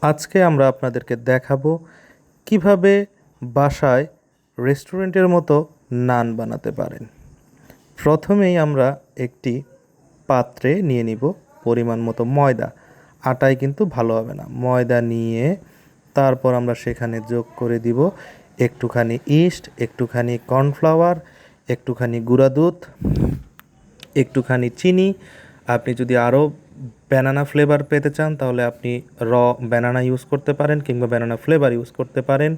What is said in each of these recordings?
আজকে আমরা আপনাদেরকে দেখাবো কিভাবে বাসায় রেস্টুরেন্টের মতো নান বানাতে পারেন। প্রথমেই আমরা একটি পাত্রে নিয়ে নিব পরিমাণ মতো ময়দা। আটায় কিন্তু ভালো হবে না। ময়দা নিয়ে তারপর আমরা সেখানে যোগ করে দিব একটুখানি ইস্ট, একটুখানি কর্নফ্লাওয়ার, একটুখানি গুঁড়া দুধ, একটুখানি চিনি। আপনি যদি আরও ব্যানানা ফ্লেভার পেতে চান তাহলে আপনি ব্যানানা ইউজ করতে পারেন কিংবা ব্যানানা ফ্লেভার ইউজ করতে পারেন।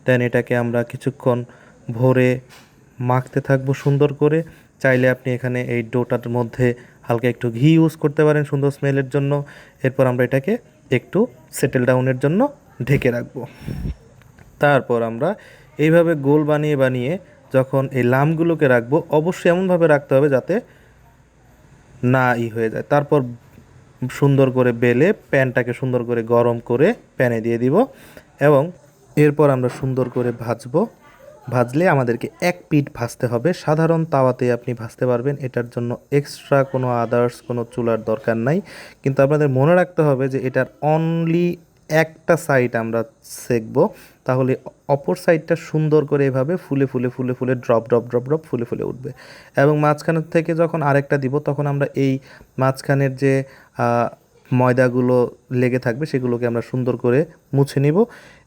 দেন এটাকে আমরা কিছুক্ষণ ভরে মাখতে থাকবো সুন্দর করে। চাইলে আপনি এখানে এই ডোটার মধ্যে হালকা একটু ঘি ইউজ করতে পারেন সুন্দর স্মেলের জন্য। এরপর আমরা এটাকে একটু সেটেল ডাউনের জন্য ঢেকে রাখবো। তারপর আমরা এইভাবে গোল বানিয়ে বানিয়ে যখন এই লামগুলোকে রাখবো, অবশ্যই এমনভাবে রাখতে হবে যাতে না হয়ে যায়। তারপর সুন্দর করে বেলে প্যানটাকে সুন্দর করে গরম করে প্যানে দিয়ে দিব এবং এরপর আমরা সুন্দর করে ভাজবো। ভাজলে আমাদেরকে এক পিঠ ভাজতে হবে। সাধারণ তাওয়াতে আপনি ভাজতে পারবেন, এটার জন্য এক্সট্রা কোনো আদার্স কোনো চুলার দরকার নাই। কিন্তু আপনাদের মনে রাখতে হবে যে এটার অনলি একটা সাইড আমরা সেকবো, তাহলে অপর সাইডটা সুন্দর করে এভাবে ফুলে ফুলে ফুলে ফুলে ড্রপ ড্রপ ড্রপ ড্রপ ফুলে ফুলে উঠবে। এবং মাঝখানের থেকে যখন আরেকটা দিব তখন আমরা এই মাঝখানের যে ময়দাগুলো লেগে থাকবে সেগুলোকে আমরা সুন্দর করে মুছে নিব।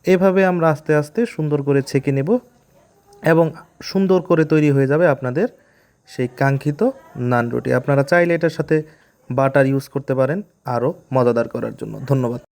এভাবে আমরা আস্তে আস্তে সুন্দর করে ছেঁকে নেব এবং সুন্দর করে তৈরি হয়ে যাবে আপনাদের সেই কাঙ্ক্ষিত নান রুটি। আপনারা চাইলে এটার সাথে বাটার ইউজ করতে পারেন আরও মজাদার করার জন্য। ধন্যবাদ।